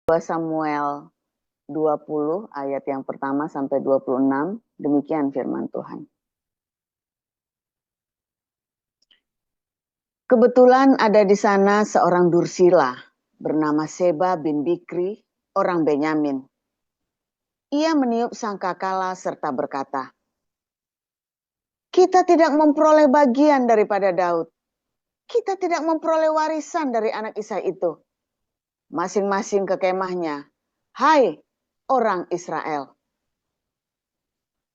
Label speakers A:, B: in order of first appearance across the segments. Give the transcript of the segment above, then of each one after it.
A: 2 Samuel 20 ayat yang pertama sampai 26, demikian firman Tuhan. Kebetulan ada di sana seorang dursila bernama Seba bin Bikri, orang Benyamin. Ia meniup sangkakala serta berkata, "Kita tidak memperoleh bagian daripada Daud. Kita tidak memperoleh warisan dari anak Isai itu. Masing-masing ke kemahnya. Hai orang Israel."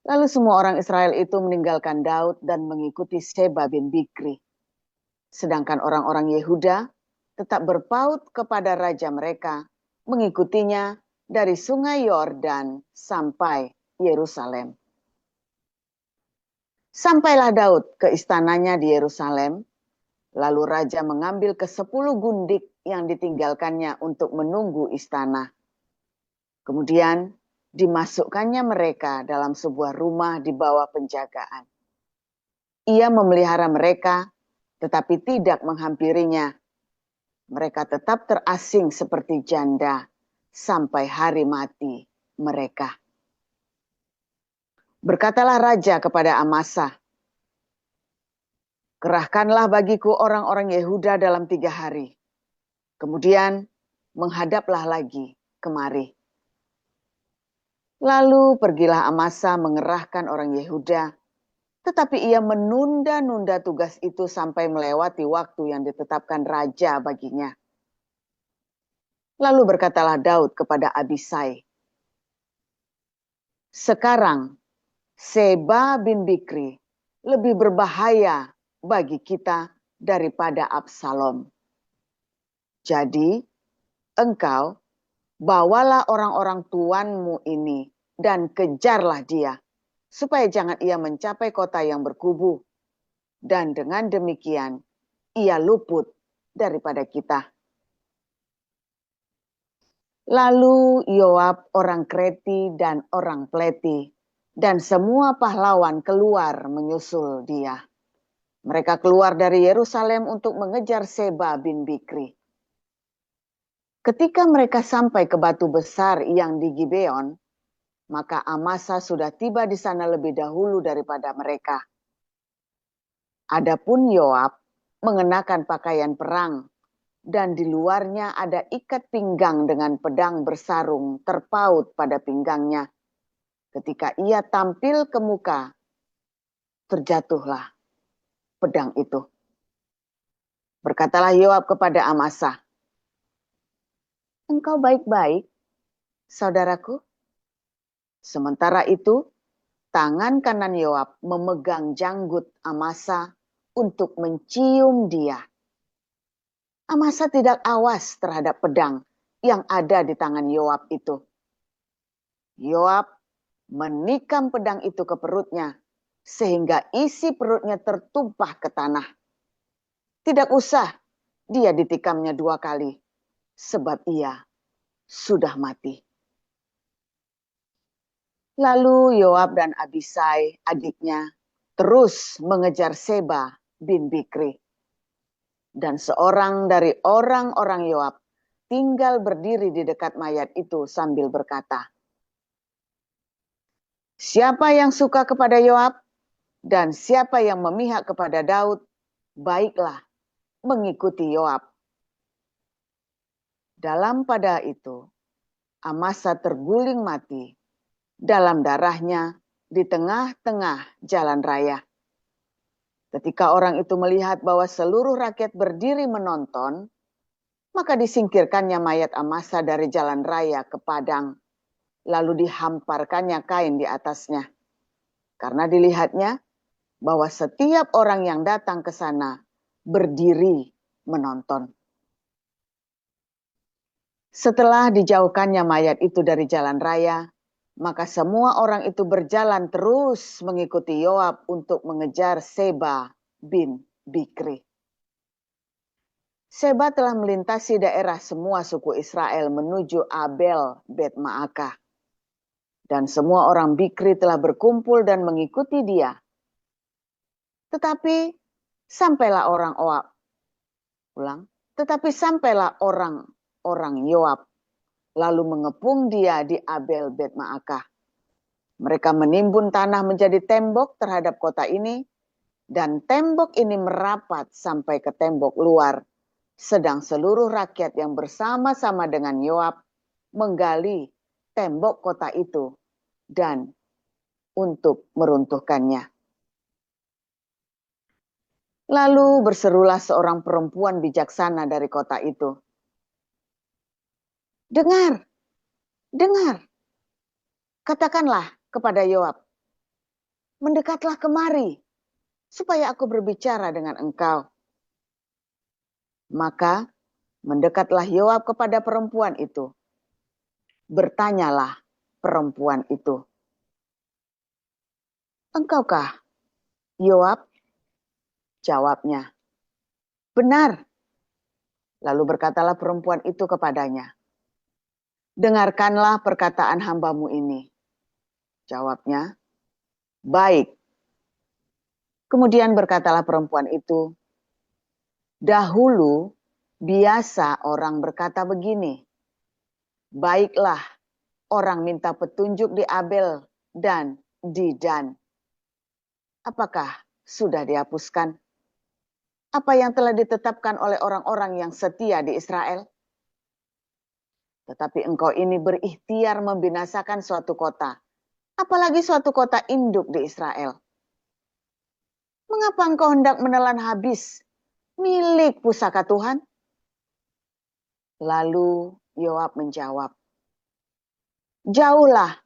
A: Lalu semua orang Israel itu meninggalkan Daud dan mengikuti Seba bin Bikri. Sedangkan orang-orang Yehuda tetap berpaut kepada raja mereka, mengikutinya dari sungai Yordan sampai Yerusalem. Sampailah Daud ke istananya di Yerusalem, lalu raja mengambil ke-10 gundik yang ditinggalkannya untuk menunggu istana. Kemudian dimasukkannya mereka dalam sebuah rumah di bawah penjagaan. Ia memelihara mereka, tetapi tidak menghampirinya. Mereka tetap terasing seperti janda sampai hari mati mereka. Berkatalah raja kepada Amasa, "Kerahkanlah bagiku orang-orang Yehuda dalam 3 hari. Kemudian menghadaplah lagi kemari." Lalu pergilah Amasa mengerahkan orang Yehuda, tetapi ia menunda-nunda tugas itu sampai melewati waktu yang ditetapkan raja baginya. Lalu berkatalah Daud kepada Abisai, "Sekarang Seba bin Bikri lebih berbahaya bagi kita daripada Absalom. Jadi engkau bawalah orang-orang tuanmu ini dan kejarlah dia, supaya jangan ia mencapai kota yang berkubu. Dan dengan demikian ia luput daripada kita." Lalu Yoab orang Kreti dan orang Pleti dan semua pahlawan keluar menyusul dia. Mereka keluar dari Yerusalem untuk mengejar Seba bin Bikri. Ketika mereka sampai ke batu besar yang di Gibeon, maka Amasa sudah tiba di sana lebih dahulu daripada mereka. Adapun Yoab mengenakan pakaian perang, dan di luarnya ada ikat pinggang dengan pedang bersarung terpaut pada pinggangnya. Ketika ia tampil ke muka, terjatuhlah pedang itu. Berkatalah Yoab kepada Amasa, "Engkau baik-baik, saudaraku?" Sementara itu, tangan kanan Yoab memegang janggut Amasa untuk mencium dia. Amasa tidak awas terhadap pedang yang ada di tangan Yoab itu. Yoab menikam pedang itu ke perutnya, sehingga isi perutnya tertumpah ke tanah. Tidak usah dia ditikamnya 2 kali, sebab ia sudah mati. Lalu Yoab dan Abisai, adiknya, terus mengejar Seba bin Bikri. Dan seorang dari orang-orang Yoab tinggal berdiri di dekat mayat itu sambil berkata, "Siapa yang suka kepada Yoab dan siapa yang memihak kepada Daud, baiklah mengikuti Yoab." Dalam pada itu, Amasa terguling mati dalam darahnya di tengah-tengah jalan raya. Ketika orang itu melihat bahwa seluruh rakyat berdiri menonton, maka disingkirkannya mayat Amasa dari jalan raya ke padang, lalu dihamparkannya kain di atasnya. Karena dilihatnya bahwa setiap orang yang datang ke sana berdiri menonton. Setelah dijauhkannya mayat itu dari jalan raya, maka semua orang itu berjalan terus mengikuti Yoab untuk mengejar Seba bin Bikri. Seba telah melintasi daerah semua suku Israel menuju Abel Bet Maakah. Dan semua orang Bikri telah berkumpul dan mengikuti dia. Tetapi sampailah orang-orang Yoab lalu mengepung dia di Abel Bet Maakah. Mereka menimbun tanah menjadi tembok terhadap kota ini, dan tembok ini merapat sampai ke tembok luar, sedang seluruh rakyat yang bersama-sama dengan Yoab menggali tembok kota itu dan untuk meruntuhkannya. Lalu berserulah seorang perempuan bijaksana dari kota itu. Dengar, dengar, katakanlah kepada Yoab, mendekatlah kemari, supaya aku berbicara dengan engkau. Maka mendekatlah Yoab kepada perempuan itu. Bertanyalah perempuan itu. Engkaukah Yoab? Jawabnya, benar. Lalu berkatalah perempuan itu kepadanya, dengarkanlah perkataan hambamu ini. Jawabnya, baik. Kemudian berkatalah perempuan itu, dahulu biasa orang berkata begini, baiklah orang minta petunjuk di Abel dan di Dan. Apakah sudah dihapuskan? Apa yang telah ditetapkan oleh orang-orang yang setia di Israel? Tetapi engkau ini berikhtiar membinasakan suatu kota, apalagi suatu kota induk di Israel. Mengapa engkau hendak menelan habis milik pusaka Tuhan? Lalu Yoab menjawab, jauhlah,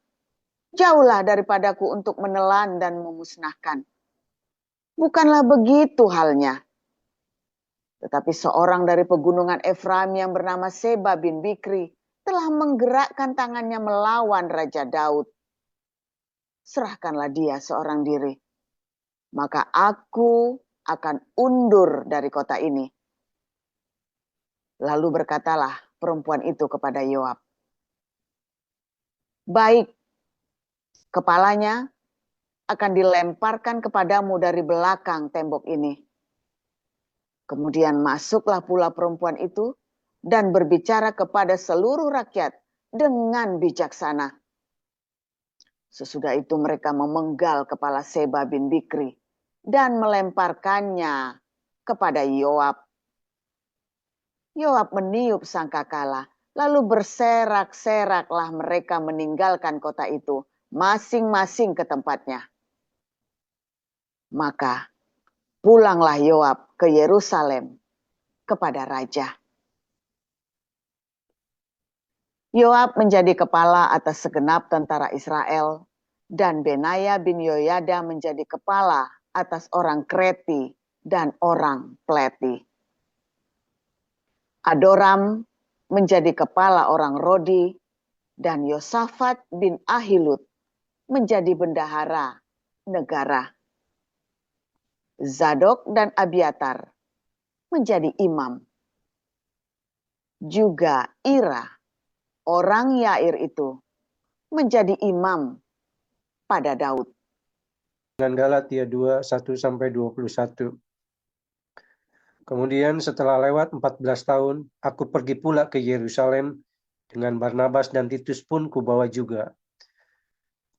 A: jauhlah daripadaku untuk menelan dan memusnahkan. Bukanlah begitu halnya. Tetapi seorang dari pegunungan Efraim yang bernama Seba bin Bikri telah menggerakkan tangannya melawan Raja Daud. Serahkanlah dia seorang diri, maka aku akan undur dari kota ini. Lalu berkatalah perempuan itu kepada Yoab, baik, kepalanya akan dilemparkan kepadamu dari belakang tembok ini. Kemudian masuklah pula perempuan itu dan berbicara kepada seluruh rakyat dengan bijaksana. Sesudah itu mereka memenggal kepala Seba bin Bikri dan melemparkannya kepada Yoab. Yoab meniup sangkakala, lalu berserak-seraklah mereka meninggalkan kota itu, masing-masing ke tempatnya. Maka pulanglah Yoab ke Yerusalem kepada raja. Yoab menjadi kepala atas segenap tentara Israel, dan Benaya bin Yoyada menjadi kepala atas orang Kreti dan orang Pleti. Adoram menjadi kepala orang Rodi, dan Yosafat bin Ahilud menjadi bendahara negara. Zadok dan Abiatar menjadi imam. Juga Ira, orang Yair itu, menjadi imam pada Daud.
B: Dengan Galatia 2, 1-21. Kemudian setelah lewat 14 tahun, aku pergi pula ke Yerusalem dengan Barnabas dan Titus pun kubawa juga.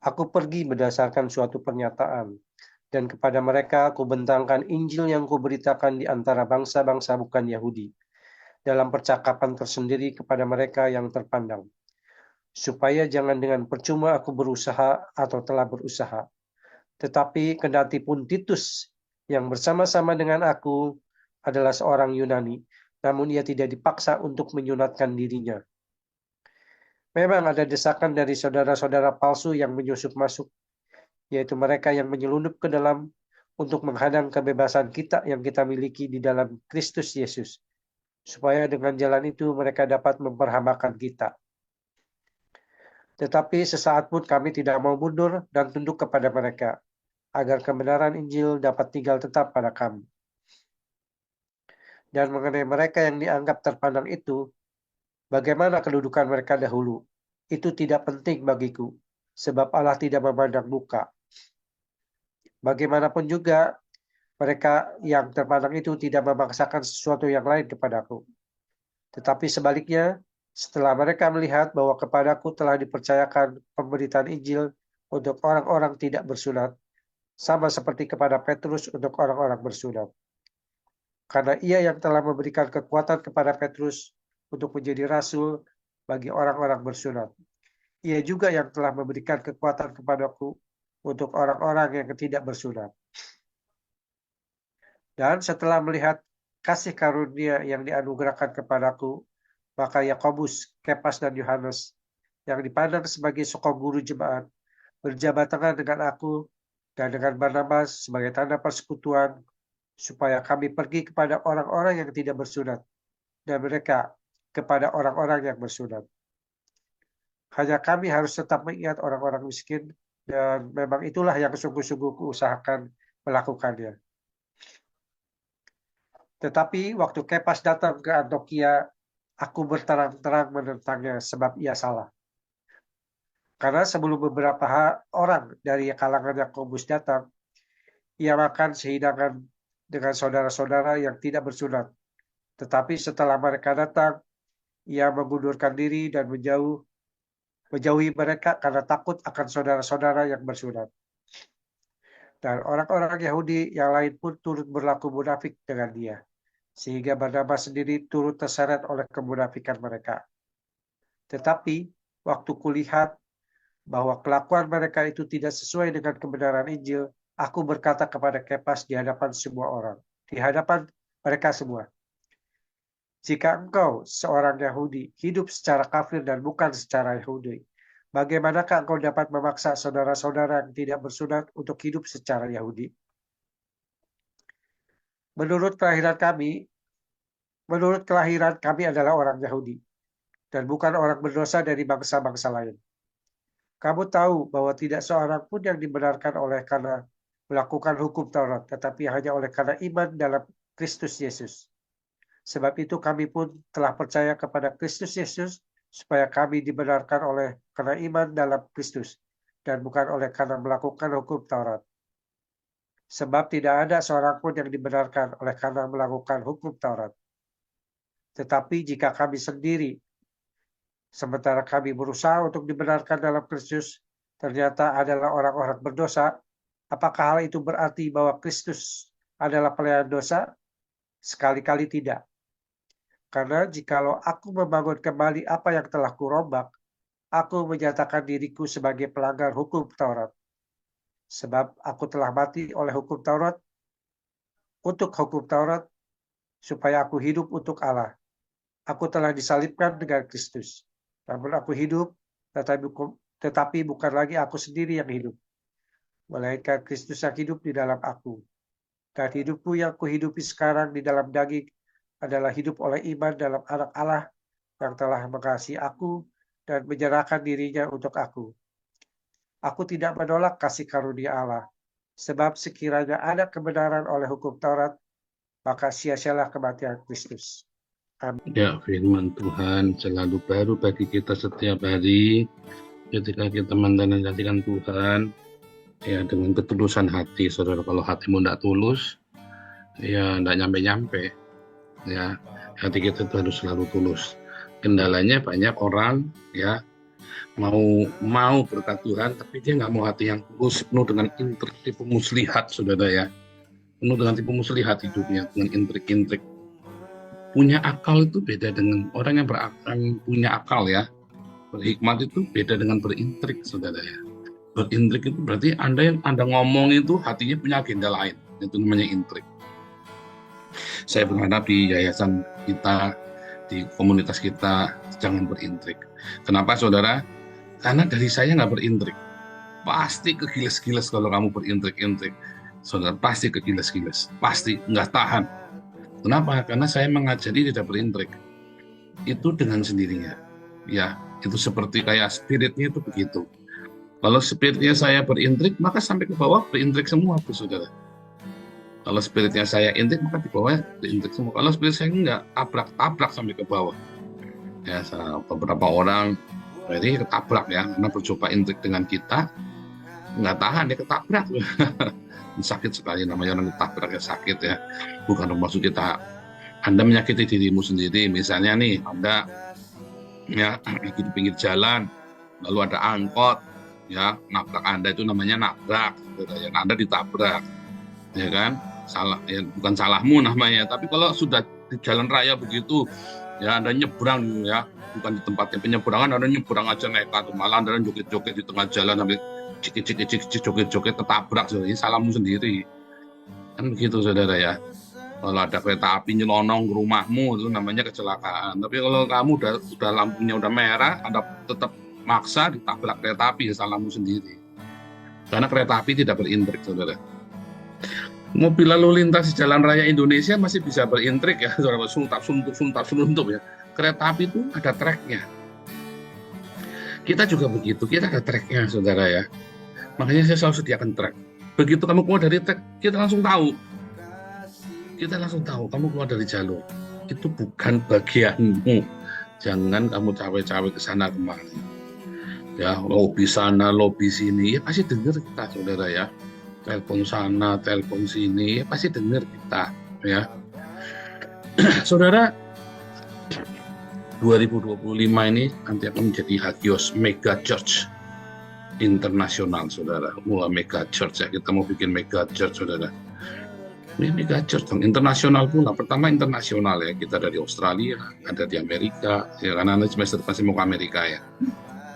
B: Aku pergi berdasarkan suatu pernyataan, dan kepada mereka aku bentangkan Injil yang kuberitakan di antara bangsa-bangsa bukan Yahudi, dalam percakapan tersendiri kepada mereka yang terpandang, supaya jangan dengan percuma aku berusaha atau telah berusaha. Tetapi kendati pun Titus yang bersama-sama dengan aku adalah seorang Yunani, namun ia tidak dipaksa untuk menyunatkan dirinya. Memang ada desakan dari saudara-saudara palsu yang menyusup masuk, yaitu mereka yang menyelundup ke dalam untuk menghadang kebebasan kita yang kita miliki di dalam Kristus Yesus, supaya dengan jalan itu mereka dapat memperhamakan kita. Tetapi sesaat pun kami tidak mau mundur dan tunduk kepada mereka, agar kebenaran Injil dapat tinggal tetap pada kami. Dan mengenai mereka yang dianggap terpandang itu, bagaimana kedudukan mereka dahulu, itu tidak penting bagiku, sebab Allah tidak memandang muka. Bagaimanapun juga, mereka yang terpandang itu tidak memaksakan sesuatu yang lain kepadaku. Tetapi sebaliknya, Setelah mereka melihat bahwa kepadaku telah dipercayakan pemberitaan Injil untuk orang-orang tidak bersunat, sama seperti kepada Petrus untuk orang-orang bersunat. Karena ia yang telah memberikan kekuatan kepada Petrus untuk menjadi rasul bagi orang-orang bersunat. Ia juga yang telah memberikan kekuatan kepadaku untuk orang-orang yang tidak bersunat. Dan setelah melihat kasih karunia yang dianugerahkan kepadaku, maka Yakobus, Kepas, dan Yohanes yang dipandang sebagai sokong guru jemaat berjabat tangan dengan aku dan dengan Barnabas sebagai tanda persekutuan supaya kami pergi kepada orang-orang yang tidak bersunat dan mereka kepada orang-orang yang bersunat. Hanya kami harus tetap mengingat orang-orang miskin dan memang itulah yang sungguh-sungguh kuusahakan melakukannya. Tetapi waktu Kepas datang ke Antioquia, aku berterang-terang menentangnya sebab ia salah. Karena sebelum beberapa orang dari kalangan Yakobus datang, ia makan sehidangan dengan saudara-saudara yang tidak bersunat. Tetapi setelah mereka datang, ia mengundurkan diri dan menjauhi mereka karena takut akan saudara-saudara yang bersunat. Dan orang-orang Yahudi yang lain pun turut berlaku munafik dengan dia. Sehingga Barnabas sendiri turut terseret oleh kemunafikan mereka. Tetapi waktu kulihat bahwa kelakuan mereka itu tidak sesuai dengan kebenaran Injil, aku berkata kepada Kepas di hadapan semua orang, di hadapan mereka semua, jika engkau seorang Yahudi hidup secara kafir dan bukan secara Yahudi, bagaimanakah engkau dapat memaksa saudara-saudara yang tidak bersunat untuk hidup secara Yahudi? Menurut kelahiran kami adalah orang Yahudi dan bukan orang berdosa dari bangsa-bangsa lain. Kamu tahu bahwa tidak seorang pun yang dibenarkan oleh karena melakukan hukum Taurat, tetapi hanya oleh karena iman dalam Kristus Yesus. Sebab itu kami pun telah percaya kepada Kristus Yesus supaya kami dibenarkan oleh karena iman dalam Kristus dan bukan oleh karena melakukan hukum Taurat. Sebab tidak ada seorang pun yang dibenarkan oleh karena melakukan hukum Taurat. Tetapi jika kami sendiri, sementara kami berusaha untuk dibenarkan dalam Kristus, ternyata adalah orang-orang berdosa, apakah hal itu berarti bahwa Kristus adalah pelayan dosa? Sekali-kali tidak. Karena jikalau aku membangun kembali apa yang telah kurombak, aku menyatakan diriku sebagai pelanggar hukum Taurat. Sebab aku telah mati oleh hukum Taurat, untuk hukum Taurat, supaya aku hidup untuk Allah. Aku telah disalibkan dengan Kristus. Namun aku hidup, tetapi bukan lagi aku sendiri yang hidup, melainkan Kristus yang hidup di dalam aku. Dan hidupku yang kuhidupi sekarang di dalam daging adalah hidup oleh iman dalam Anak Allah yang telah mengasihi aku dan menyerahkan dirinya untuk aku. Aku tidak menolak kasih karunia Allah, sebab sekiranya ada kebenaran oleh hukum Taurat, maka sia-sialah kematian Kristus. Amin.
C: Ya, firman Tuhan selalu baru bagi kita setiap hari ketika kita menantikan Tuhan ya dengan ketulusan hati. Saudara, kalau hatimu tidak tulus ya tidak nyampe-nyampe ya, hati kita itu harus selalu tulus. Kendalanya banyak orang ya mau berkat Tuhan tapi dia nggak mau hati yang tulus, penuh dengan intrik, tipu muslihat, saudara ya, penuh dengan tipu muslihat hidupnya dengan intrik-intrik. Punya akal itu beda dengan orang yang punya akal ya. Berhikmat itu beda dengan berintrik, saudara ya. Berintrik itu berarti Anda ngomong itu hatinya punya agenda lain, itu namanya intrik. Saya berharap di yayasan kita, di komunitas kita jangan berintrik. Kenapa, saudara? Karena dari saya nggak berintrik. Pasti kegiles-giles kalau kamu berintrik-intrik. Saudara, pasti kegiles-giles. Pasti nggak tahan. Kenapa? Karena saya mengajari tidak berintrik. Itu dengan sendirinya. Ya, itu seperti kayak spiritnya itu begitu. Kalau spiritnya saya berintrik, maka sampai ke bawah berintrik semua, saudara. Kalau spiritnya saya intrik, maka di bawah berintrik semua. Kalau spirit saya enggak, tabrak sampai ke bawah. Ya, beberapa orang jadi ketabrak ya, karena bercoba intrik dengan kita, nggak tahan, dia ketabrak. Sakit sekali namanya orang ketabrak ya, sakit ya. Bukan maksud kita Anda menyakiti dirimu sendiri. Misalnya nih, Anda ya, lagi di pinggir jalan, lalu ada angkot, ya, nabrak Anda, itu namanya nabrak, ya, Anda ditabrak, ya kan, salah, ya, bukan salahmu namanya. Tapi kalau sudah di jalan raya begitu, ya, Anda nyebrang, ya, bukan di tempatnya penyeberangan, Anda nyebrang aja nekat, malah Anda joget-joget di tengah jalan sampai cik joget-joget ketabrak, ini salahmu sendiri, kan begitu saudara ya. Kalau ada kereta api nyelonong ke rumahmu, itu namanya kecelakaan. Tapi kalau kamu udah lampunya udah merah, Anda tetap maksa ditabrak kereta api, ya salahmu sendiri. Karena kereta api tidak berintrik, saudara. Mobil lalu lintas di jalan raya Indonesia masih bisa berintrik ya, saudara. Suntup ya. Kereta api itu ada treknya. Kita juga begitu, kita ada treknya, saudara ya. Makanya saya selalu sediakan trek. Begitu kamu keluar dari trek, kita langsung tahu. Kamu keluar dari jalur. Itu bukan bagianmu. Jangan kamu cawe-cawe ke sana kemari. Ya, lobi sana, lobi sini, ya pasti dengar kita, saudara ya. Telepon sana, telepon sini, ya pasti dengar kita, ya. Saudara, 2025 ini nanti akan menjadi Hagios Mega Church internasional, saudara. Wah, Mega Church ya, kita mau bikin Mega Church, saudara. Ini Mega Church internasional pula. Pertama internasional ya, kita dari Australia, ada di Amerika, ya karena nanti semester pasti mau ke Amerika ya.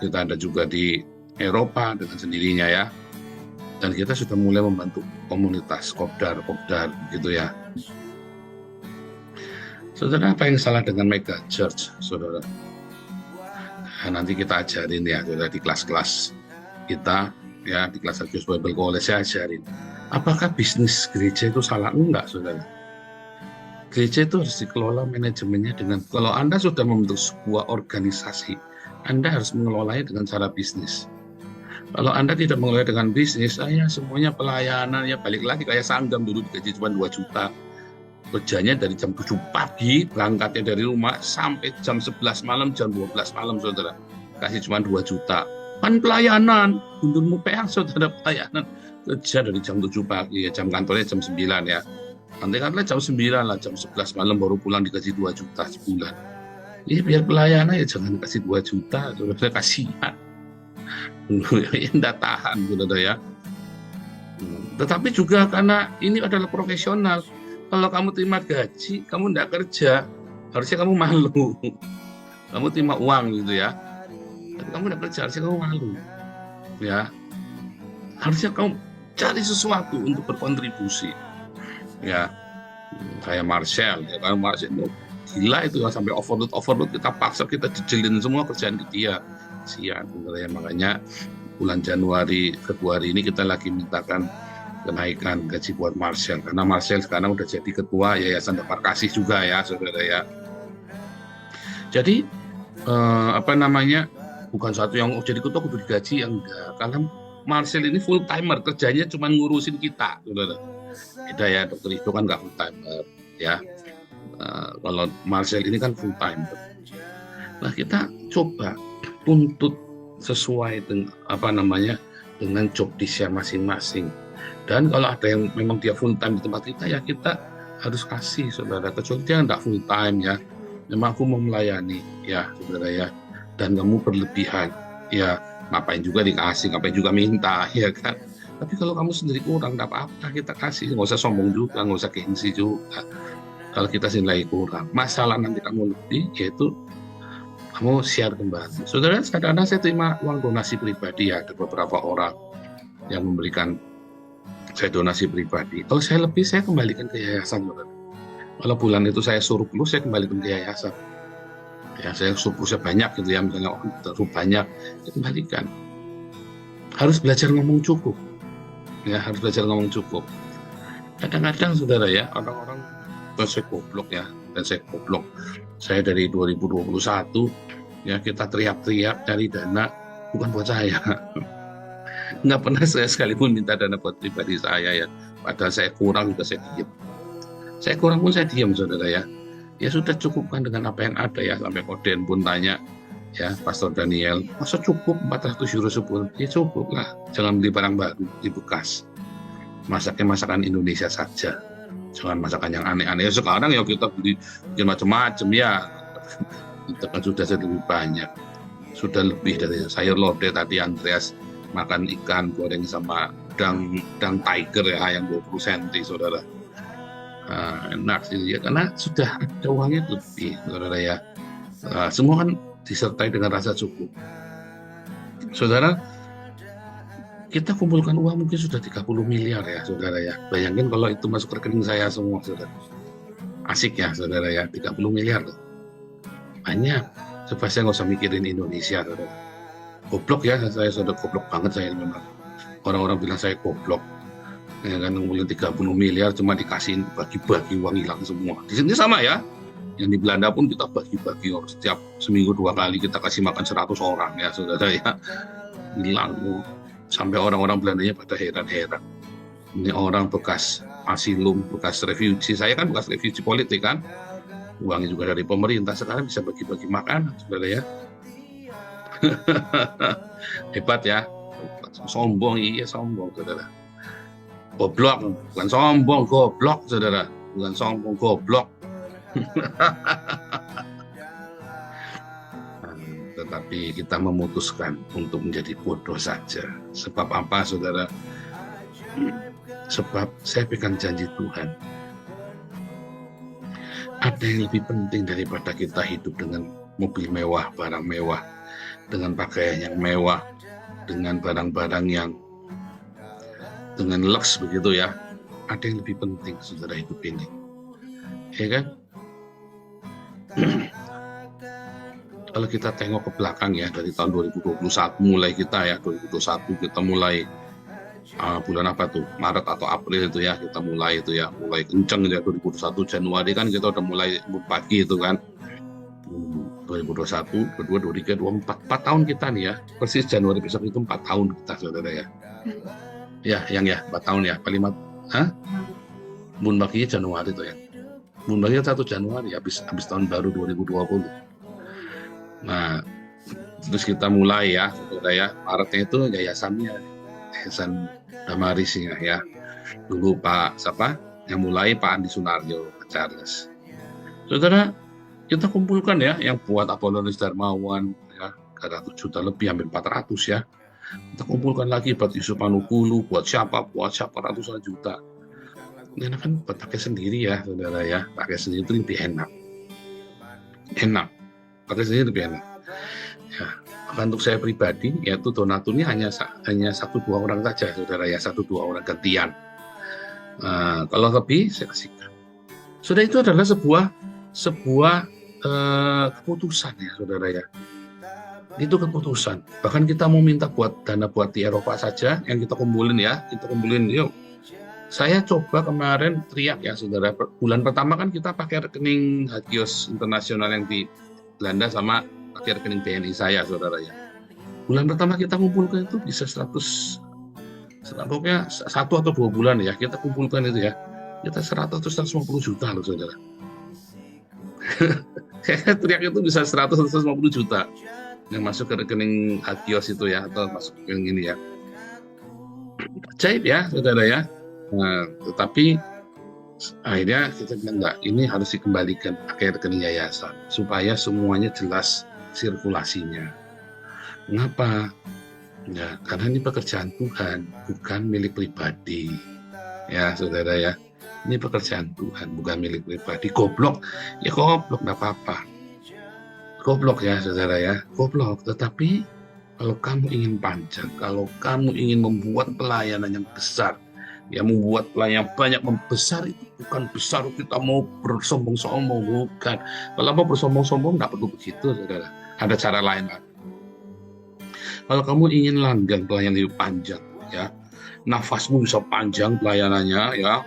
C: Kita ada juga di Eropa dengan sendirinya ya. Dan kita sudah mulai membantu komunitas kopdar gitu ya. Saudara, apa yang salah dengan Mega Church, saudara? Nah, nanti kita ajarin ya, saudara, di kelas-kelas kita ya, di kelas Hagios Bible College saya ajarin. Apakah bisnis gereja itu salah? Enggak, saudara. Gereja itu harus dikelola manajemennya dengan, kalau Anda sudah membentuk sebuah organisasi, Anda harus mengelolanya dengan cara bisnis. Kalau Anda tidak mengelola dengan bisnis, ya semuanya pelayanan, ya balik lagi kayak Sanggam dulu digaji cuma 2 juta. Kerjanya dari jam 7 pagi, berangkatnya dari rumah, sampai jam 11 malam, jam 12 malam, saudara. Kasih cuma 2 juta. Kan pelayanan, gundurmu peang, saudara, pelayanan. Kerja dari jam 7 pagi, ya jam kantornya jam 9 ya. Nanti kantornya jam 9 lah, jam 11 malam baru pulang dikasih 2 juta sebulan. Ya biar pelayanan ya jangan kasih 2 juta, saudara, kasihan. Ya enggak tahan, saudara ya. Tetapi juga karena ini adalah profesional. Kalau kamu terima gaji, kamu enggak kerja, harusnya kamu malu. Kamu terima uang gitu ya. Tapi kamu enggak kerja, harusnya kamu malu. Ya. Harusnya kamu cari sesuatu untuk berkontribusi, ya. Kayak Marcel, ya kan, Marcel itu gila itu ya, sampai overload kita paksa, kita jejelin semua kerjaan ke dia, sian, ya. Makanya bulan Januari, Februari ini kita lagi mintakan kenaikan gaji buat Marcel, karena Marcel sekarang udah jadi ketua Yayasan Dapar Kasih juga ya, saudara ya. Jadi bukan satu yang jadi ketua kudu digaji, yang enggak, karena Marcel ini full timer, kerjanya cuma ngurusin kita, saudara. Beda ya, dokter itu kan nggak full timer, ya. Kalau Marcel ini kan full timer. Nah, kita coba tuntut sesuai dengan dengan job disk masing-masing. Dan kalau ada yang memang dia full time di tempat kita, ya kita harus kasih, saudara. Kecuali dia nggak full time ya. Memang aku mau melayani, ya, saudara ya. Dan kamu berlebihan, ya. Ngapain juga dikasih, ngapain juga minta, ya kan. Tapi kalau kamu sendiri kurang, nggak apa-apa, kita kasih. Nggak usah sombong juga, nggak usah gengsi juga. Kalau kita nilai kurang, masalah nanti kamu lebih, yaitu kamu share kembali. Saudara, kadang-kadang saya terima uang donasi pribadi ya, ada beberapa orang yang memberikan saya donasi pribadi. Kalau saya lebih, saya kembalikan ke yayasan, saudara. Kalau bulan itu saya surplus, saya kembalikan ke yayasan. Ya, saya surplusnya banyak gitu ya, misalnya banyak, ya kembalikan. Harus belajar ngomong cukup. Ya, harus belajar ngomong cukup. Kadang-kadang, saudara ya, orang-orang, saya goblok ya, dan saya goblok. Saya dari 2021, ya kita teriak-teriak cari dana, bukan buat saya. Nggak pernah saya sekalipun minta dana buat pribadi saya ya. Padahal saya kurang juga saya diam. Saya kurang pun saya diam, saudara ya. Ya sudah, cukupkan dengan apa yang ada ya. Sampai Koden pun tanya, ya Pastor Daniel, masa cukup 400 euro sebulan? Ya cukup lah, jangan beli barang baru di bekas. Masaknya masakan Indonesia saja, jangan masakan yang aneh-aneh. Ya sekarang ya kita beli macam-macam ya, Kita kan sudah lebih banyak, sudah lebih dari sayur lodeh tadi Andreas makan ikan goreng sama udang tiger ya yang 20 cm saudara. Enak sih ya karena sudah ada uangnya lebih saudara ya. Semua kan disertai dengan rasa cukup. Saudara, kita kumpulkan uang mungkin sudah 30 miliar ya saudara ya. Bayangin kalau itu masuk rekening saya semua saudara. Asik ya saudara ya, 30 miliar loh. Banyak. Supaya saya nggak usah mikirin Indonesia saudara. Goblok ya, saya sudah goblok banget saya memang. Orang-orang bilang saya goblok. Ya kan ngumpulin 30 miliar cuma dikasihin bagi-bagi uang hilang semua. Di sini sama ya. Yang di Belanda pun kita bagi-bagi setiap seminggu 2 kali kita kasih makan 100 orang ya saudara ya. Hilang sampai orang-orang Belandanya pada heran-heran. Ini orang bekas asilum, bekas refugee. Saya kan bekas refugee politik kan. Uangnya juga dari pemerintah, sekarang bisa bagi-bagi makan saudara ya. Hebat ya. Sombong, iya sombong saudara. Goblok, bukan sombong, goblok saudara. Bukan sombong, goblok. Tetapi kita memutuskan untuk menjadi bodoh saja. Sebab apa saudara? Sebab saya pegang janji Tuhan. Ada yang lebih penting daripada kita hidup dengan mobil mewah, barang mewah, dengan pakaian yang mewah, dengan barang-barang yang dengan lux begitu ya. Ada yang lebih penting saudara hidup ini. Ya kan? Kalau kita tengok ke belakang ya, dari tahun 2021 mulai kita ya, 2021 kita mulai bulan apa tuh, Maret atau April itu ya, kita mulai itu ya, mulai kenceng ya. 2021 Januari kan kita udah mulai pagi itu kan, 2021, 22, 23, 24, 4 tahun kita nih ya, persis Januari besok itu 4 tahun kita saudara ya. Ya, yang ya 4 tahun ya, paling Bun baginya Januari itu ya. Bun baginya 1 Januari habis tahun baru 2020. Nah, terus kita mulai ya, saudara ya, Maretnya itu Yayasan Damaris ya. Dulu Pak siapa? Yang mulai Pak Andi Sunaryo, Pak Charles. Saudara, kita kumpulkan ya, yang buat Apollonis Darmawan ya, 300 juta lebih, hampir 400 ya. Kita kumpulkan lagi buat Yusuf Manukulu, buat siapa ratusan juta. Ini kan pakai sendiri ya, saudara ya. Pakai sendiri itu lebih enak. Pakai sendiri lebih enak. Ya, untuk saya pribadi, yaitu donaturnya hanya 1-2 orang saja, saudara ya, 1-2 orang gantian. Kalau lebih saya kasihkan. Sudah, itu adalah sebuah keputusan ya, saudara ya. Itu keputusan. Bahkan kita mau minta dana buat di Eropa saja, yang kita kumpulin ya, yuk. Saya coba kemarin teriak ya, saudara. Bulan pertama kan kita pakai rekening Hagios Internasional yang di Belanda sama pakai rekening BNI saya, saudara ya. Bulan pertama kita kumpulkan itu bisa 100, pokoknya 1 atau 2 bulan ya, kita kumpulkan itu ya. Kita 100-150 juta loh, saudara. Teriak itu bisa 100-150 juta yang masuk ke rekening Hagios itu ya, atau masuk ke ini ya. Ajaib ya, saudara ya. Nah, tetapi akhirnya kita bilang enggak, ini harus dikembalikan pakai rekening yayasan supaya semuanya jelas sirkulasinya. Mengapa? Ya, karena ini pekerjaan Tuhan, bukan milik pribadi. Ya, saudara ya. Ini pekerjaan Tuhan, bukan milik pribadi. Goblok, ya goblok, enggak apa-apa. Goblok ya, saudara ya. Goblok, tetapi kalau kamu ingin panjang, kalau kamu ingin membuat pelayanan yang besar, ya membuat pelayanan banyak, membesar itu bukan besar kita mau bersombong-sombong, bukan. Kalau mau bersombong-sombong nggak perlu begitu, saudara. Ada cara lain. Kalau kamu ingin langgeng pelayanan lebih panjang, ya, nafasmu bisa panjang pelayanannya, ya,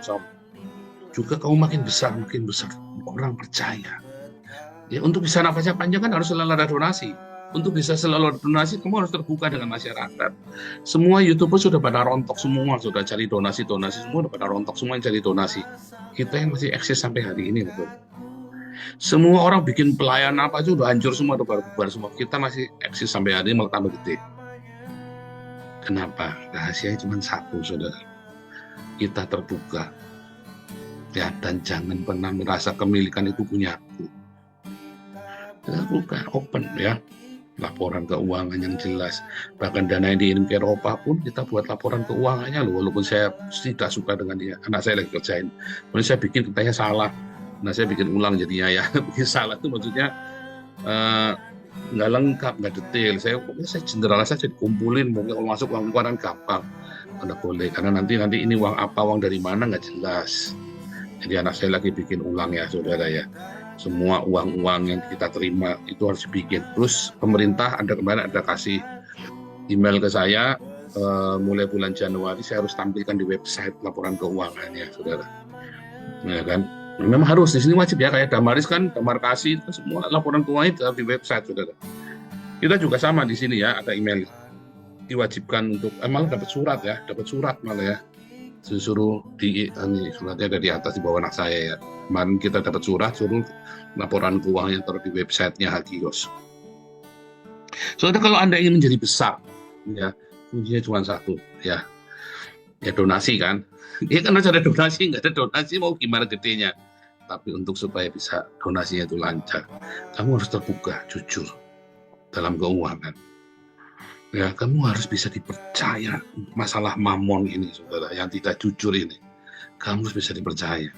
C: juga kamu makin besar orang percaya. Ya, untuk bisa nafasnya panjang kan harus selalu ada donasi. Untuk bisa selalu ada donasi, kamu harus terbuka dengan masyarakat. Semua YouTuber sudah pada rontok semua, sudah cari donasi, semua sudah pada rontok semua yang cari donasi. Kita yang masih eksis sampai hari ini, betul. Semua orang bikin pelayanan apa aja udah hancur semua, udah bubar semua. Kita masih eksis sampai hari ini, malah tambah gede. Kenapa? Rahasianya cuma satu, saudara. Kita terbuka. Ya, dan jangan pernah merasa kemilikan itu punya aku. Kita buka, open ya. Laporan keuangan yang jelas. Bahkan dana yang dikirim ke Eropa pun kita buat laporan keuangannya loh. Walaupun saya tidak suka dengan dia, anak saya lagi kerjain. Kemudian saya bikin katanya salah. Nah saya bikin ulang jadinya ya. Bikin salah itu maksudnya nggak lengkap, nggak detail. Saya general saja dikumpulin. Mungkin kalau masuk uang keluaran gampang. Anda boleh. Karena nanti ini uang apa, uang dari mana nggak jelas. Jadi anak saya lagi bikin ulang ya saudara ya. Semua uang-uang yang kita terima itu harus dibikin. Terus pemerintah kemarin ada kasih email ke saya, mulai bulan Januari saya harus tampilkan di website laporan keuangannya, saudara. Ya kan? Memang harus di sini wajib ya, kayak Damaris kan, Damar Kasih, semua laporan keuangan itu di website, saudara. Kita juga sama di sini ya, ada email diwajibkan untuk, malah dapat surat malah ya. Disuruh ini suratnya ada di atas di bawah anak saya ya. Kemarin kita dapat surat suruh laporan keuangannya taruh di websitenya Hagios. Soalnya kalau Anda ingin menjadi besar, ya kuncinya cuma satu ya donasi kan. Ya kan harus ada donasi, nggak ada donasi mau gimana gedenya. Tapi untuk supaya bisa donasinya itu lancar, kamu harus terbuka, jujur dalam keuangan. Ya, kamu harus bisa dipercaya masalah mamon ini, saudara, yang tidak jujur ini. Kamu harus bisa dipercaya.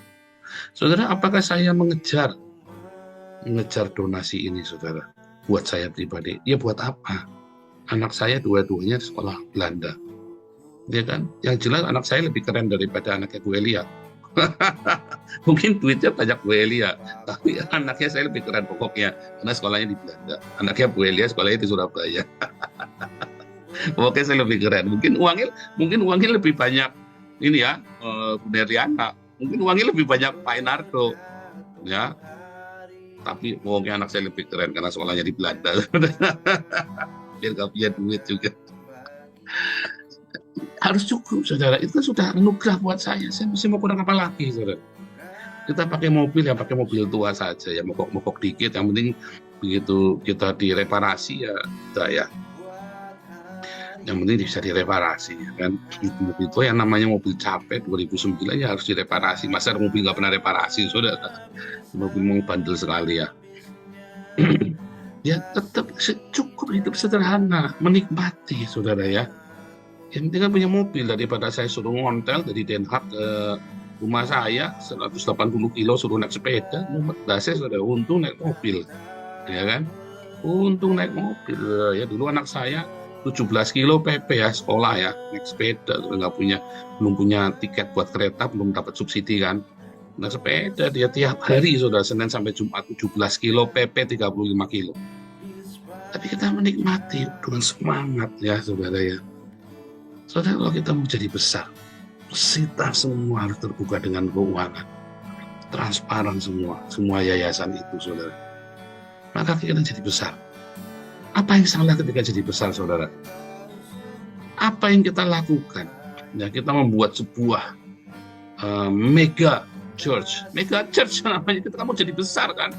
C: Saudara, apakah saya mengejar donasi ini, saudara? Buat saya pribadi, ya buat apa? Anak saya dua-duanya sekolah Belanda. Ya kan? Yang jelas anak saya lebih keren daripada anaknya Bu Elia. Mungkin duitnya banyak Bu Elia, tapi anaknya saya lebih keren pokoknya, karena sekolahnya di Belanda. Anaknya Bu Elia sekolahnya di Surabaya. Oke, saya lebih keren. Mungkin uangnya lebih banyak ini ya, dari anak. Mungkin uangnya lebih banyak Pak Enardo, ya. Tapi pokoknya anak saya lebih keren karena sekolahnya di Belanda. Biar gak punya duit juga. Harus cukup, saudara. Itu sudah anugerah buat saya. Saya mesti mau kurang apa lagi, saudara? Kita pakai mobil tua saja, ya mokok dikit. Yang penting begitu kita direparasi ya, ya. Yang penting bisa direparasi ya kan. Mobil itu yang namanya mobil capek 2009 ya harus direparasi. Masa mobil nggak pernah reparasi, saudara? Mobil mau bandel sekali ya. Ya tetap cukup hidup sederhana, menikmati, saudara ya. Yang penting kan punya mobil, daripada saya suruh ngontel dari Den Haag ke rumah saya 180 kilo suruh naik sepeda. Saya sudah untung naik mobil, ya kan? Untung naik mobil ya. Dulu anak saya 17 kilo PP ya sekolah ya, naik sepeda, belum punya tiket buat kereta, belum dapat subsidi kan. Nah sepeda dia tiap hari, saudara, Senin sampai Jumat 17 kilo PP 35 kilo. Tapi kita menikmati dengan semangat ya, saudara ya. Saudara, kalau kita mau jadi besar, kita semua harus terbuka dengan keuangan, transparan semua yayasan itu, saudara. Maka kita jadi besar. Apa yang salah ketika jadi besar, saudara? Apa yang kita lakukan? Ya, kita membuat sebuah mega church namanya. Kita mau jadi besar kan?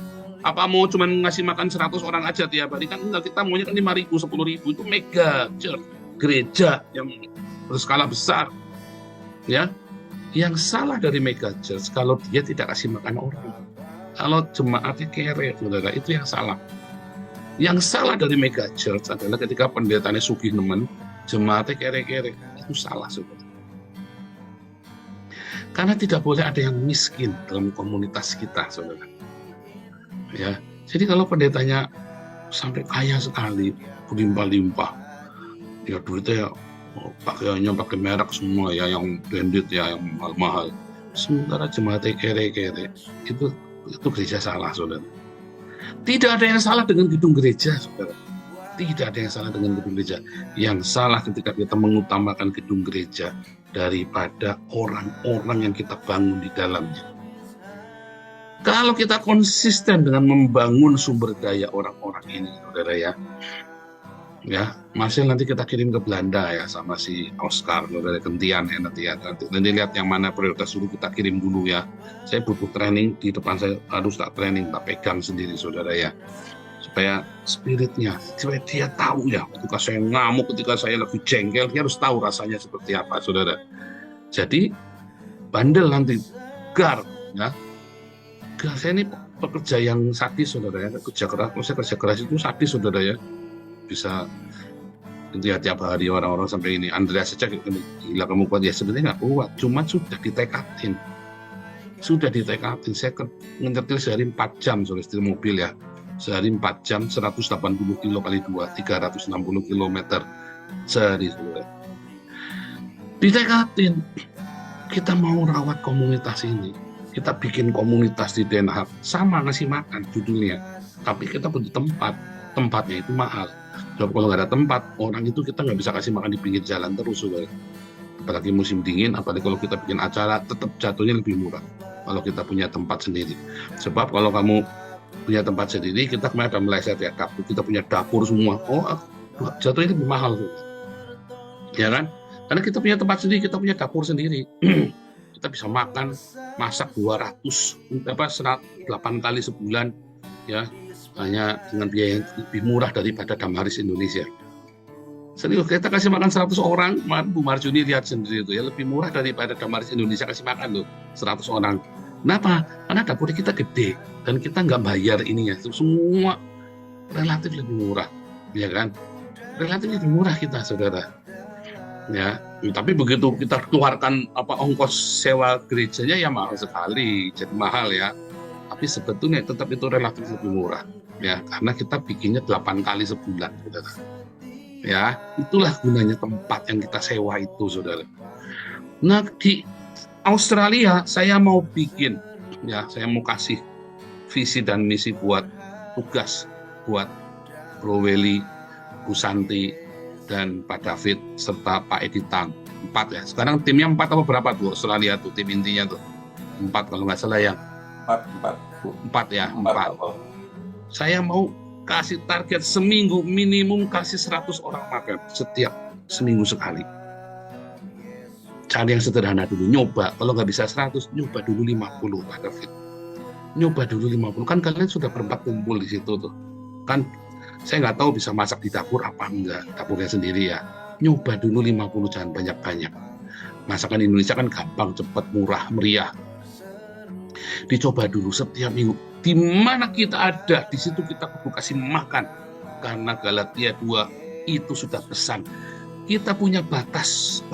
C: Apa mau cuma ngasih makan 100 orang aja tiap hari? Kan enggak, kita maunya kan 5.000, 10.000 itu mega church, gereja yang berskala besar. Ya, yang salah dari mega church kalau dia tidak kasih makan orang. Kalau jemaatnya kere, saudara, itu yang salah. Yang salah dari mega church adalah ketika pendetanya sugih nemen, jemaatnya kere-kere. Itu salah, saudara. Karena tidak boleh ada yang miskin dalam komunitas kita, saudara. Ya, jadi kalau pendetanya sampai kaya sekali, berlimpah-limpah, ya duitnya ya pakaiannya pakai merek semua ya, yang branded ya, yang mahal-mahal. Sementara jemaatnya kere-kere, itu gereja salah, saudara. Tidak ada yang salah dengan gedung gereja, saudara. Tidak ada yang salah dengan gedung gereja. Yang salah ketika kita mengutamakan gedung gereja daripada orang-orang yang kita bangun di dalamnya. Kalau kita konsisten dengan membangun sumber daya orang-orang ini, saudara ya, masih nanti kita kirim ke Belanda ya sama si Oscar dari Kentian ya nanti lihat yang mana prioritas dulu kita kirim dulu ya. Saya butuh training di depan, saya harus tak training, tak pegang sendiri, saudara ya, supaya spiritnya, supaya dia tahu ya, ketika saya ngamuk, ketika saya lagi jengkel, dia harus tahu rasanya seperti apa, saudara. Jadi bandel nanti gar ya, gar saya ini pekerja yang sadis, saudara ya, kerja keras. Maksudnya kerja keras itu sadis, saudara ya. Bisa tiap hari orang-orang sampai ini. Andreas saja gila kamu kuat, ya sebenarnya nggak kuat, cuma sudah ditekadin. Saya nyetir sehari 4 jam, saudara, setir mobil ya. Sehari 4 jam, 180 kilo kali 2, 360 kilometer sehari, saudara. Ditekadin, kita mau rawat komunitas ini. Kita bikin komunitas di Den Haag, sama ngasih makan judulnya. Tapi kita butuh tempat, tempatnya itu mahal. Sebab kalau nggak ada tempat, orang itu kita nggak bisa kasih makan di pinggir jalan terus, saudara. Apalagi musim dingin, apalagi kalau kita bikin acara, tetap jatuhnya lebih murah kalau kita punya tempat sendiri. Sebab kalau kamu punya tempat sendiri, kita kemarin ada meleset ya, kita punya dapur semua, jatuhnya lebih mahal, saudara. Ya kan? Karena kita punya tempat sendiri, kita punya dapur sendiri. Kita bisa makan, masak 108 kali sebulan, ya, hanya dengan biaya yang lebih murah daripada Damaris Indonesia. Serius, kita kasih makan 100 orang, Bu Marjuni lihat sendiri itu ya, lebih murah daripada Damaris Indonesia kasih makan tuh 100 orang. Kenapa? Karena dapurnya kita gede dan kita nggak bayar ininya, semua relatif lebih murah, ya kan? Relatif lebih murah kita, saudara. Ya, tapi begitu kita keluarkan ongkos sewa gerejanya ya mahal sekali, jadi mahal ya. Tapi sebetulnya tetap itu relatif lebih murah, ya, karena kita bikinnya 8 kali sebulan, saudara. Ya, itulah gunanya tempat yang kita sewa itu, saudara. Nah, di Australia saya mau bikin, ya, saya mau kasih visi dan misi buat tugas buat Bro Welly, Bu Santi, dan Pak David serta Pak Edi Tang. 4 ya. Sekarang timnya 4 apa berapa tuh Australia tuh, tim intinya tuh? 4 kalau nggak salah ya. 4 ya. 4. Saya mau kasih target seminggu minimum kasih 100 orang makan setiap seminggu sekali. Cari yang sederhana dulu, nyoba. Kalau nggak bisa 100, nyoba dulu 50, Pak David. Nyoba dulu 50. Kan kalian sudah berempat kumpul di situ tuh. Kan saya nggak tahu bisa masak di dapur apa enggak, dapurnya sendiri ya. Nyoba dulu 50, jangan banyak-banyak. Masakan Indonesia kan gampang, cepat, murah, meriah. Dicoba dulu setiap minggu. Di mana kita ada, di situ kita kudu kasih makan. Karena Galatia 2 itu sudah pesan. Kita punya batas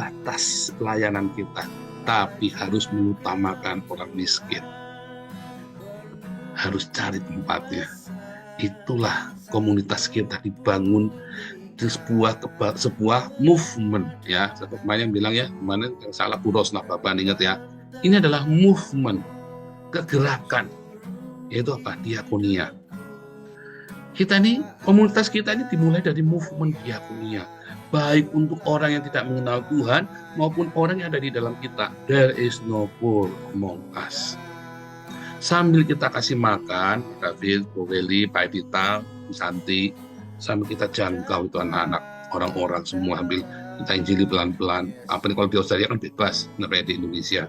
C: pelayanan kita, tapi harus mengutamakan orang miskin. Harus cari tempatnya. Itulah komunitas kita dibangun di sebuah movement, ya. Seperti kemarin yang bilang ya, kemarin yang salah Bu Rosna Bapak ingat ya. Ini adalah movement, kegerakan, yaitu apa? Diakonia. Kita nih, komunitas kita ini dimulai dari movement diakonia, baik untuk orang yang tidak mengenal Tuhan maupun orang yang ada di dalam kita. There is no poor among us. Sambil kita kasih makan, David, Bu Welly, Pak Edi Tang, Bu Santi, sambil kita jangkau itu anak-anak, orang-orang semua, ambil kita injili pelan-pelan. Apa nih, kalau di Australia kan bebas, namanya di Indonesia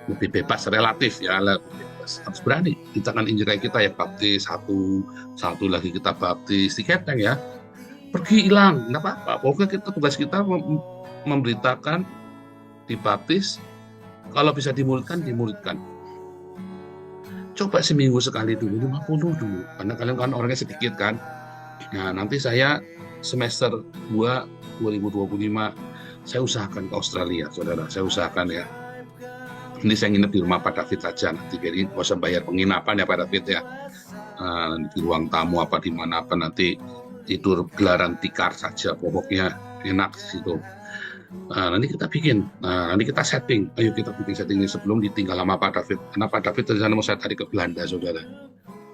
C: lebih bebas relatif ya, lebih bebas. Harus berani. Kita kan injil kayak kita ya, baptis satu lagi kita baptis, diketeng ya. Pergi hilang, nggak apa-apa. Pokoknya tugas kita memberitakan, dibaptis, kalau bisa dimuridkan. Coba seminggu sekali dulu, 50 dulu. Karena kalian kan orangnya sedikit kan. Nah, nanti saya semester 2 2025 saya usahakan ke Australia, saudara. Saya usahakan ya. Ini saya nginep di rumah Pak David saja nanti, jadi nggak usah bayar penginapan ya Pak David ya. Di ruang tamu apa di mana apa, nanti tidur gelaran tikar saja, pokoknya enak di situ. Nanti kita bikin, nanti kita setting. Ayo kita bikin settingnya sebelum ditinggal sama Pak David. Karena Pak David rencana mau saya tarik ke Belanda, saudara.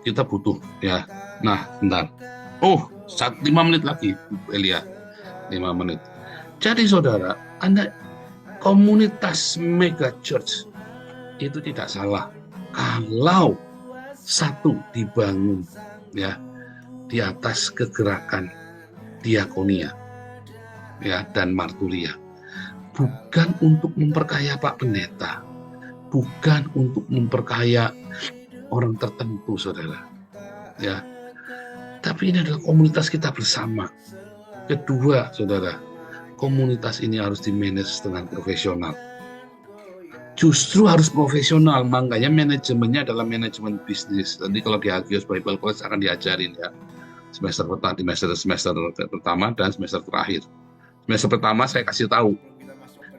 C: Kita butuh ya. Nah, bentar. 5 menit lagi, Elia. 5 menit. Jadi saudara, Anda komunitas mega church itu tidak salah kalau satu dibangun ya di atas kegerakan diakonia ya dan marturia. Bukan untuk memperkaya Pak Pendeta, bukan untuk memperkaya orang tertentu, saudara. Ya, tapi ini adalah komunitas kita bersama. Kedua, saudara, komunitas ini harus dimanage dengan profesional. justru harus profesional. Makanya manajemennya adalah manajemen bisnis. Nanti kalau di Hagios Bible College akan diajarin ya, semester pertama dan semester terakhir. Semester pertama saya kasih tahu.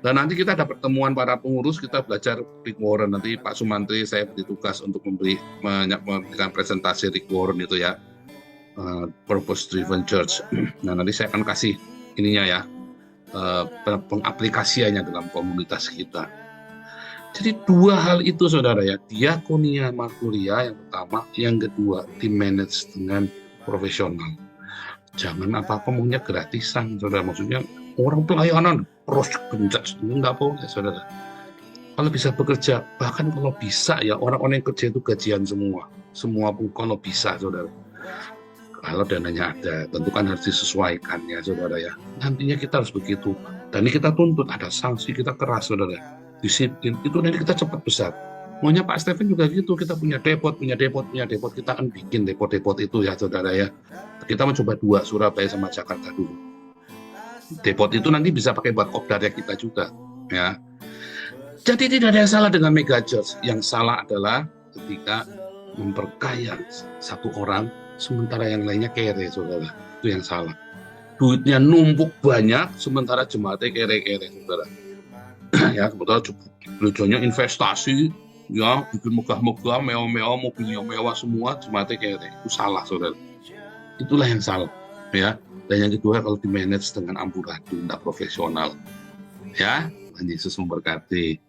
C: Dan nanti kita ada pertemuan para pengurus, kita belajar Rick Warren. Nanti Pak Sumantri saya beri tugas untuk memberikan presentasi Rick Warren itu ya, Purpose Driven Church. Nah nanti saya akan kasih ininya ya, pengaplikasiannya dalam komunitas kita. Jadi dua hal itu saudara ya, diakonia marturia yang pertama, yang kedua dimanage dengan profesional. Jangan apa-apa maunya gratisan saudara, maksudnya orang pelayanan terus genjat, enggak boleh saudara. Kalau bisa bekerja, bahkan kalau bisa ya, orang-orang yang kerja itu gajian semua pun kalau bisa saudara. Kalau dananya ada, tentu kan harus disesuaikan ya saudara ya. Nantinya kita harus begitu, dan ini kita tuntut ada sanksi, kita keras saudara, disiplin, itu nanti kita cepat besar. Maunya Pak Stephen juga gitu, kita punya depot, kita akan bikin depot-depot itu ya saudara ya. Kita mencoba 2, Surabaya sama Jakarta dulu. Depot itu nanti bisa pakai buat kopdarnya kita juga ya. Jadi tidak ada yang salah dengan mega church. Yang salah adalah ketika memperkaya satu orang sementara yang lainnya kere saudara. Itu yang salah. Duitnya numpuk banyak sementara jemaatnya kere-kere saudara. Ya kebetulan gerejonya investasi ya, bikin megah-megah, mewah-mewah, mobilnya mewah semua, jemaatnya kere. Itu salah saudara. Itulah yang salah ya. Dan yang kedua, kalau di manage dengan amburadul, tidak profesional. Ya, Tuhan Yesus memberkati.